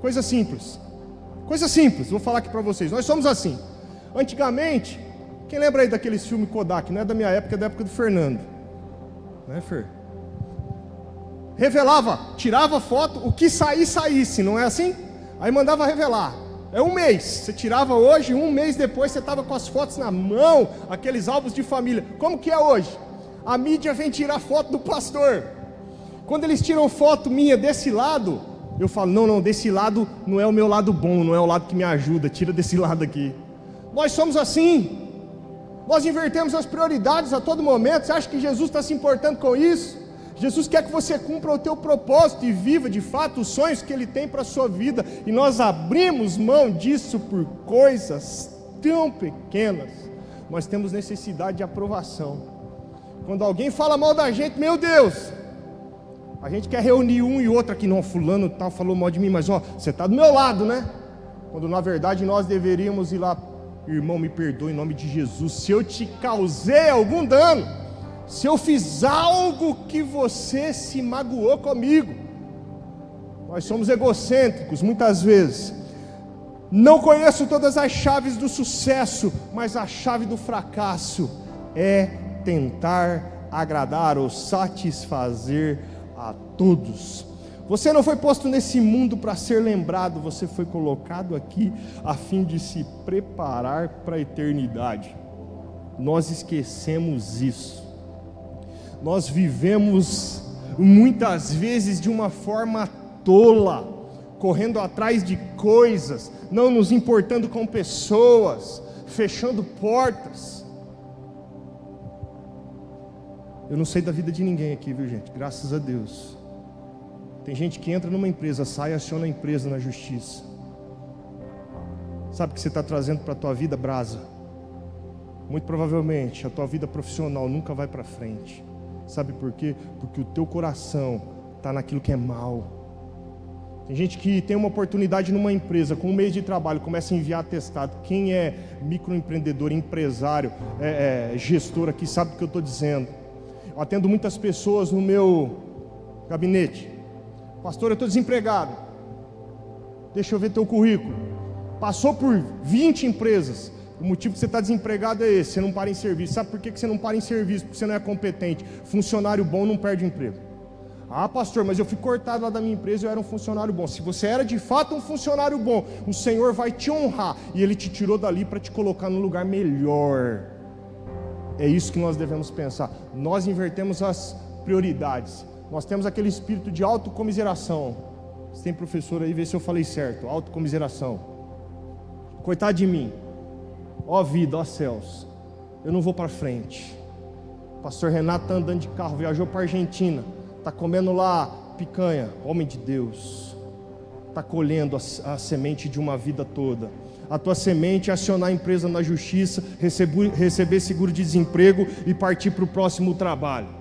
Coisa simples. Coisa simples, vou falar aqui para vocês. Nós somos assim. Antigamente, quem lembra aí daqueles filmes Kodak? Não é da minha época, é da época do Fernando. Não é, Fer? Revelava, tirava foto, o que saísse, não é assim? Aí mandava revelar. É 1 mês, você tirava hoje, 1 mês depois você estava com as fotos na mão, aqueles álbuns de família. Como que é hoje? A mídia vem tirar foto do pastor. Quando eles tiram foto minha desse lado, eu falo, não, desse lado não é o meu lado bom, não é o lado que me ajuda, tira desse lado aqui. Nós somos assim. Nós invertemos as prioridades a todo momento. Você acha que Jesus está se importando com isso? Jesus quer que você cumpra o teu propósito e viva de fato os sonhos que Ele tem para a sua vida. E nós abrimos mão disso por coisas tão pequenas. Nós temos necessidade de aprovação. Quando alguém fala mal da gente, meu Deus, a gente quer reunir um e outro aqui. Não, fulano tal falou mal de mim, mas você está do meu lado, né? Quando na verdade nós deveríamos ir lá. Irmão, me perdoe em nome de Jesus, se eu te causei algum dano, se eu fiz algo que você se magoou comigo. Nós somos egocêntricos muitas vezes. Não conheço todas as chaves do sucesso, mas a chave do fracasso é tentar agradar ou satisfazer a todos. Você não foi posto nesse mundo para ser lembrado, você foi colocado aqui a fim de se preparar para a eternidade. Nós esquecemos isso. Nós vivemos muitas vezes de uma forma tola, correndo atrás de coisas, não nos importando com pessoas, fechando portas. Eu não sei da vida de ninguém aqui, viu, gente? Graças a Deus. Tem gente que entra numa empresa, sai e aciona a empresa na justiça. Sabe o que você está trazendo para a tua vida, brasa? Muito provavelmente a tua vida profissional nunca vai para frente. Sabe por quê? Porque o teu coração está naquilo que é mal. Tem gente que tem uma oportunidade numa empresa, com 1 mês de trabalho, começa a enviar atestado. Quem é microempreendedor, empresário, gestor aqui, sabe o que eu estou dizendo. Eu atendo muitas pessoas no meu gabinete. Pastor, eu estou desempregado. Deixa eu ver teu currículo. Passou por 20 empresas. O motivo que você está desempregado é esse: você não para em serviço. Sabe por que você não para em serviço? Porque você não é competente. Funcionário bom não perde emprego. Ah, pastor, mas eu fui cortado lá da minha empresa e eu era um funcionário bom. Se você era de fato um funcionário bom, o Senhor vai te honrar. E Ele te tirou dali para te colocar num lugar melhor. É isso que nós devemos pensar. Nós invertemos as prioridades. Nós temos aquele espírito de autocomiseração. Se tem professor aí, vê se eu falei certo. Autocomiseração. Coitado de mim. Ó vida, ó céus. Eu não vou para frente. O pastor Renato está andando de carro, viajou para a Argentina. Está comendo lá picanha. Homem de Deus. Está colhendo a semente de uma vida toda. A tua semente é acionar a empresa na justiça, receber seguro de desemprego e partir para o próximo trabalho.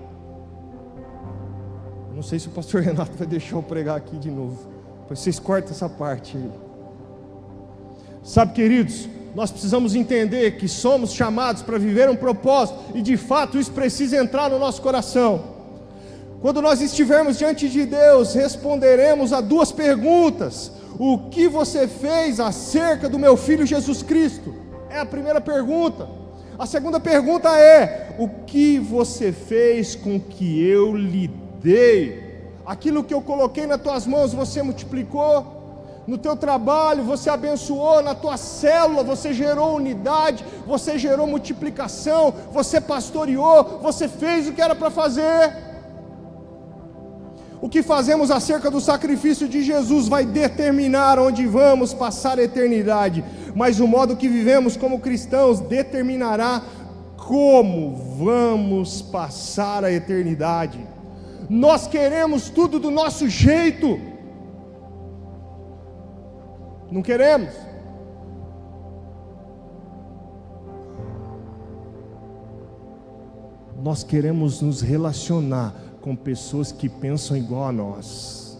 Não sei se o pastor Renato vai deixar eu pregar aqui de novo. Depois vocês cortam essa parte aí. Sabe, queridos, nós precisamos entender que somos chamados para viver um propósito. E de fato isso precisa entrar no nosso coração. Quando nós estivermos diante de Deus, responderemos a duas perguntas. O que você fez acerca do meu Filho Jesus Cristo? É a primeira pergunta. A segunda pergunta é: o que você fez com o que eu lhe dei? Aquilo que eu coloquei nas tuas mãos, você multiplicou? No teu trabalho, você abençoou? Na tua célula, você gerou unidade? Você gerou multiplicação? Você pastoreou? Você fez o que era para fazer? O que fazemos acerca do sacrifício de Jesus vai determinar onde vamos passar a eternidade, mas o modo que vivemos como cristãos determinará como vamos passar a eternidade. Nós queremos tudo do nosso jeito, não queremos? Nós queremos nos relacionar com pessoas que pensam igual a nós.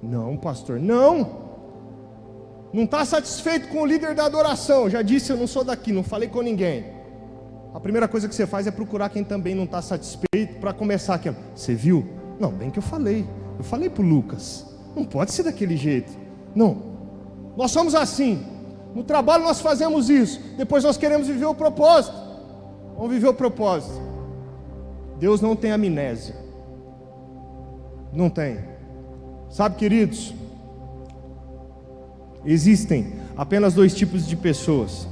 Não, pastor, não está satisfeito com o líder da adoração. Já disse, eu não sou daqui, não falei com ninguém. A primeira coisa que você faz é procurar quem também não está satisfeito, para começar aqui. Você viu? Não, bem que eu falei para o Lucas, não pode ser daquele jeito. Não, nós somos assim. No trabalho nós fazemos isso, depois nós queremos viver o propósito. Vamos viver o propósito. Deus não tem amnésia. Não tem. Sabe, queridos, existem apenas dois tipos de pessoas: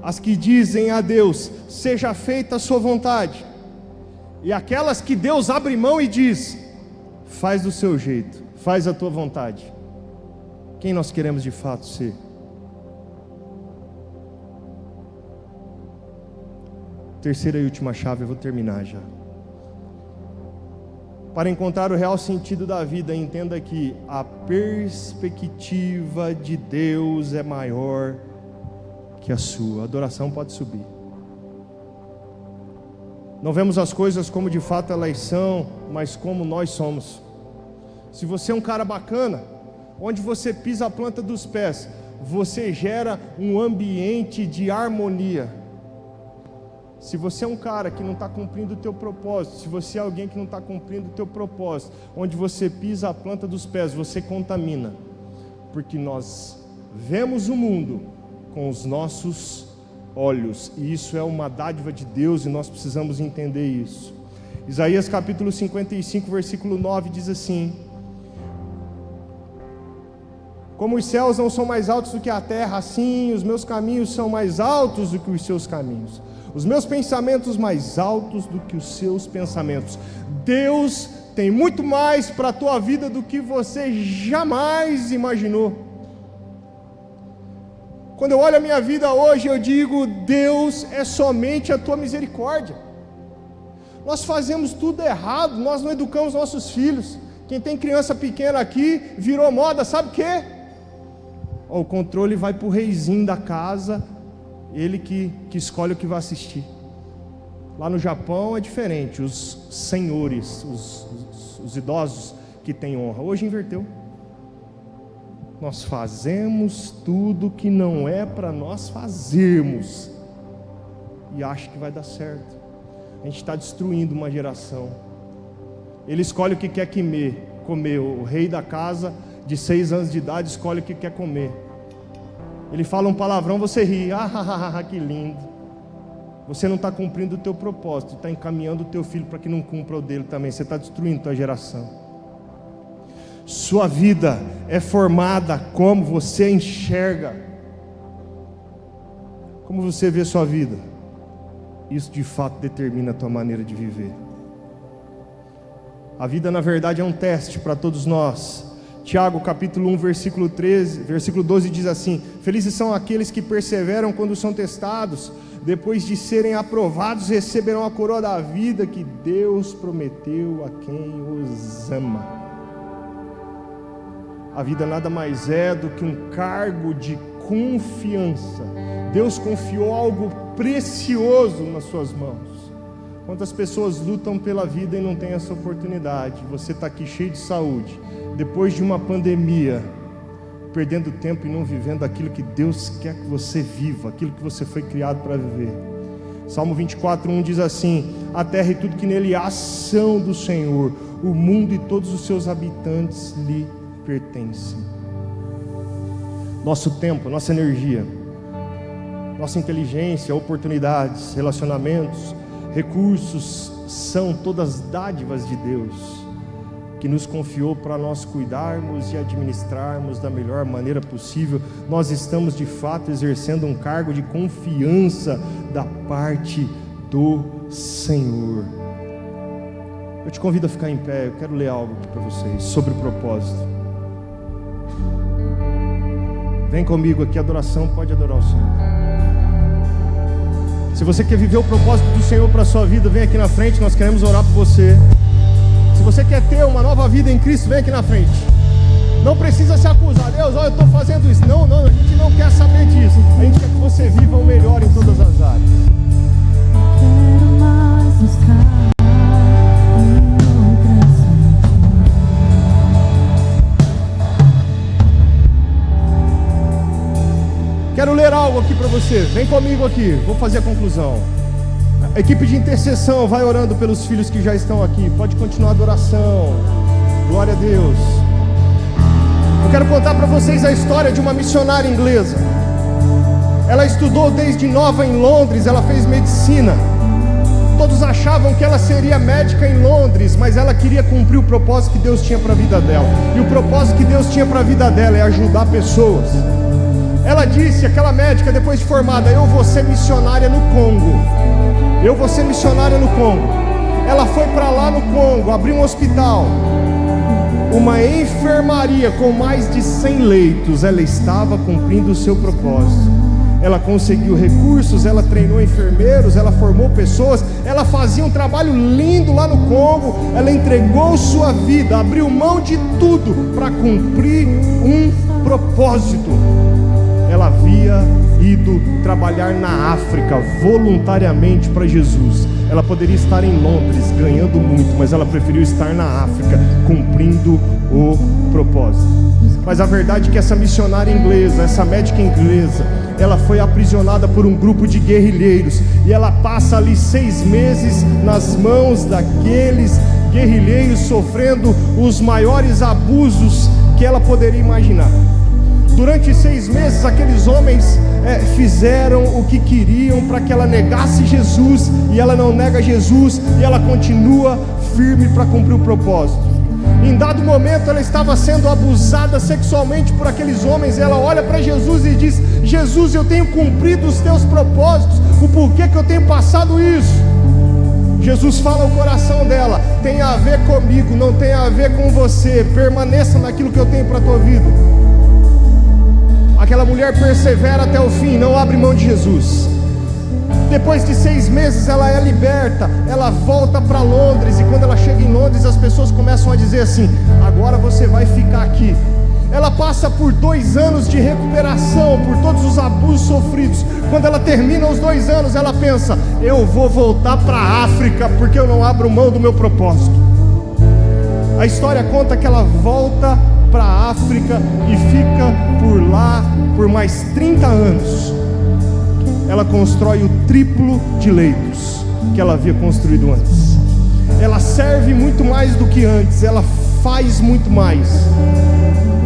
as que dizem a Deus, seja feita a sua vontade, e aquelas que Deus abre mão e diz, faz do seu jeito, faz a tua vontade. Quem nós queremos de fato ser? Terceira e última chave, eu vou terminar já. Para encontrar o real sentido da vida, entenda que a perspectiva de Deus é maior que a sua. A adoração pode subir. Não vemos as coisas como de fato elas são, mas como nós somos. Se você é um cara bacana, onde você pisa a planta dos pés, você gera um ambiente de harmonia. Se você é um cara que não está cumprindo o teu propósito, se você é alguém que não está cumprindo o teu propósito, onde você pisa a planta dos pés, você contamina, porque nós vemos o mundo com os nossos olhos, e isso é uma dádiva de Deus, e nós precisamos entender isso. Isaías capítulo 55, versículo 9 diz assim: como os céus não são mais altos do que a terra, assim os meus caminhos são mais altos do que os seus caminhos, os meus pensamentos mais altos do que os seus pensamentos. Deus tem muito mais para a tua vida do que você jamais imaginou. Quando eu olho a minha vida hoje, eu digo, Deus é somente a tua misericórdia. Nós fazemos tudo errado, nós não educamos nossos filhos. Quem tem criança pequena aqui, virou moda, sabe o quê? O controle vai para o reizinho da casa, ele que escolhe o que vai assistir. Lá no Japão é diferente, os senhores, os idosos que têm honra. Hoje inverteu. Nós fazemos tudo que não é para nós fazermos e acha que vai dar certo. A gente está destruindo uma geração. Ele escolhe o que quer comer. O rei da casa de 6 anos de idade escolhe o que quer comer. Ele fala um palavrão, você ri, que lindo. Você não está cumprindo o teu propósito, está encaminhando o teu filho para que não cumpra o dele também. Você está destruindo a tua geração. Sua vida é formada como você enxerga, como você vê sua vida. Isso de fato determina a tua maneira de viver. A vida na verdade é um teste para todos nós, Tiago capítulo 1, versículo 12 diz assim: felizes são aqueles que perseveram quando são testados, depois de serem aprovados receberão a coroa da vida que Deus prometeu a quem os ama. A vida nada mais é do que um cargo de confiança. Deus confiou algo precioso nas suas mãos. Quantas pessoas lutam pela vida e não têm essa oportunidade? Você está aqui cheio de saúde, depois de uma pandemia, perdendo tempo e não vivendo aquilo que Deus quer que você viva, aquilo que você foi criado para viver. Salmo 24:1 diz assim: a terra e tudo que nele há são do Senhor, o mundo e todos os seus habitantes lhe pertencem. Nosso tempo, nossa energia, nossa inteligência, oportunidades, relacionamentos, recursos são todas dádivas de Deus, que nos confiou para nós cuidarmos e administrarmos da melhor maneira possível. Nós estamos de fato exercendo um cargo de confiança da parte do Senhor. Eu te convido a ficar em pé, eu quero ler algo aqui para vocês sobre o propósito. Vem comigo aqui, adoração, pode adorar o Senhor. Se você quer viver o propósito do Senhor para a sua vida, vem aqui na frente, nós queremos orar por você. Se você quer ter uma nova vida em Cristo, vem aqui na frente. Não precisa se acusar: Deus, olha, eu estou fazendo isso. Não, a gente não quer saber disso. A gente quer que você viva o melhor em todas as áreas. Quero mais buscar em outras. Quero ler algo aqui para você. Vem comigo aqui, vou fazer a conclusão. A equipe de intercessão vai orando pelos filhos que já estão aqui. Pode continuar a adoração. Glória a Deus. Eu quero contar para vocês a história de uma missionária inglesa. Ela estudou desde nova em Londres, ela fez medicina. Todos achavam que ela seria médica em Londres, mas ela queria cumprir o propósito que Deus tinha para a vida dela. E o propósito que Deus tinha para a vida dela é ajudar pessoas. Ela disse, aquela médica, depois de formada: eu vou ser missionária no Congo. Eu vou ser missionária no Congo. Ela foi para lá no Congo, abriu um hospital, uma enfermaria com mais de 100 leitos. Ela estava cumprindo o seu propósito. Ela conseguiu recursos, ela treinou enfermeiros, ela formou pessoas, ela fazia um trabalho lindo lá no Congo. Ela entregou sua vida, abriu mão de tudo para cumprir um propósito. Ela havia ido trabalhar na África voluntariamente para Jesus. Ela poderia estar em Londres ganhando muito, mas ela preferiu estar na África cumprindo o propósito. Mas a verdade é que essa missionária inglesa, essa médica inglesa, ela foi aprisionada por um grupo de guerrilheiros, e ela passa ali 6 meses nas mãos daqueles guerrilheiros, sofrendo os maiores abusos que ela poderia imaginar. Durante 6 meses, aqueles homens fizeram o que queriam para que ela negasse Jesus, e ela não nega Jesus, e ela continua firme para cumprir o propósito. Em dado momento, ela estava sendo abusada sexualmente por aqueles homens. Ela olha para Jesus e diz: Jesus, eu tenho cumprido os teus propósitos, o porquê que eu tenho passado isso? Jesus fala ao coração dela: tem a ver comigo, não tem a ver com você. Permaneça naquilo que eu tenho para a tua vida. Aquela mulher persevera até o fim, não abre mão de Jesus. Depois de 6 meses ela é liberta, ela volta para Londres, e quando ela chega em Londres, as pessoas começam a dizer assim: agora você vai ficar aqui. Ela passa por 2 anos de recuperação, por todos os abusos sofridos. Quando ela termina os 2 anos, ela pensa: eu vou voltar para a África, porque eu não abro mão do meu propósito. A história conta que ela volta para a África e fica por lá por mais 30 anos. Ela constrói o triplo de leitos que ela havia construído antes. Ela serve muito mais do que antes, ela faz muito mais.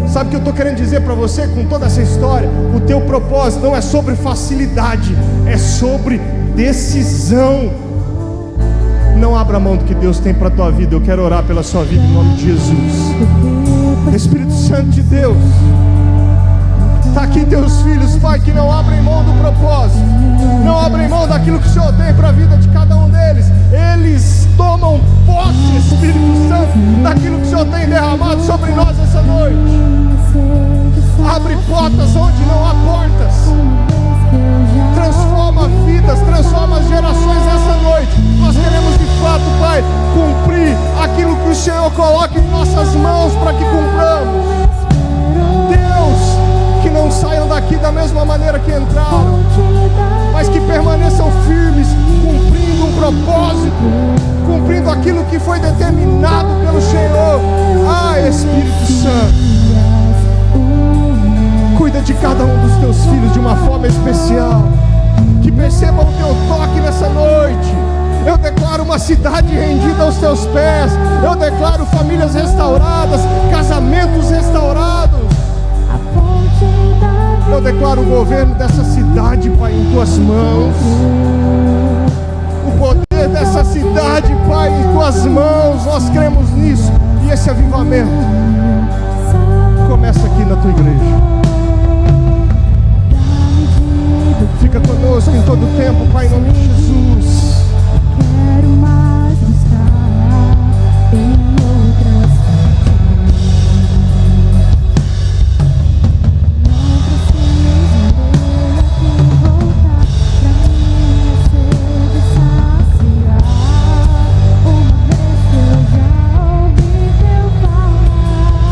Sabe o que eu estou querendo dizer para você com toda essa história? O teu propósito não é sobre facilidade, é sobre decisão. Não abra mão do que Deus tem para a tua vida. Eu quero orar pela sua vida em nome de Jesus. Espírito Santo de Deus, Está aqui teus filhos, Pai, que não abrem mão do propósito, não abrem mão daquilo que o Senhor tem para a vida de cada um deles. Eles tomam posse, Espírito Santo, daquilo que o Senhor tem derramado sobre nós essa noite. Abre portas onde não há portas. Transforma vidas, transforma as gerações essa noite. Nós queremos de fato, Pai, cumprir aquilo que o Senhor coloca em nossas mãos para que cumpramos. Deus, que não saiam daqui da mesma maneira que entraram, mas que permaneçam firmes, cumprindo um propósito, cumprindo aquilo que foi determinado pelo Senhor. Ah, Espírito Santo, cuida de cada um dos teus filhos de uma forma especial, que percebam o teu toque nessa noite. Eu declaro uma cidade rendida aos teus pés. Eu declaro famílias restauradas, casamentos restaurados. Eu declaro o governo dessa cidade, Pai, em tuas mãos. O poder dessa cidade, Pai, em tuas mãos. Nós cremos nisso. E esse avivamento começa aqui na tua igreja. Fica conosco em todo o tempo, Pai, em nome de Jesus. Quero mais buscar em outras fontes. Não preciso ver aqui voltar pra minha sede saciar. Uma vez que eu já ouvi teu falar, tu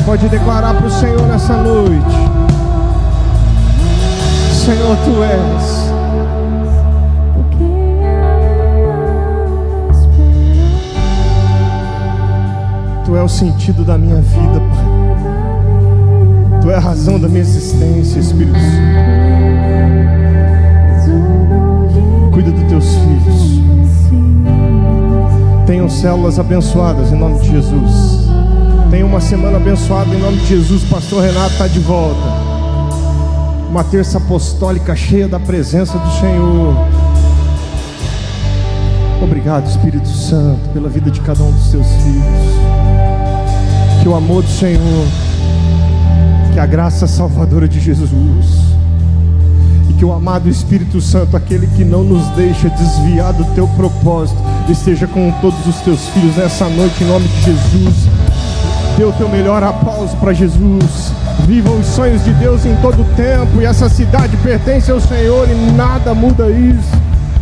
Pode declarar para o Senhor nessa noite: Senhor, Tu és. Tu é o sentido da minha vida, Pai. Tu é a razão da minha existência, Espírito Santo. Cuida dos Teus filhos. Tenham células abençoadas em nome de Jesus. Tenha uma semana abençoada em nome de Jesus. Pastor Renato está de volta. Uma terça apostólica cheia da presença do Senhor. Obrigado, Espírito Santo, pela vida de cada um dos Teus filhos. Que o amor do Senhor, que a graça salvadora de Jesus e que o amado Espírito Santo, aquele que não nos deixa desviar do Teu propósito, esteja com todos os Teus filhos nessa noite em nome de Jesus. Dê o teu melhor aplauso para Jesus. Vivam os sonhos de Deus em todo o tempo. E essa cidade pertence ao Senhor e nada muda isso.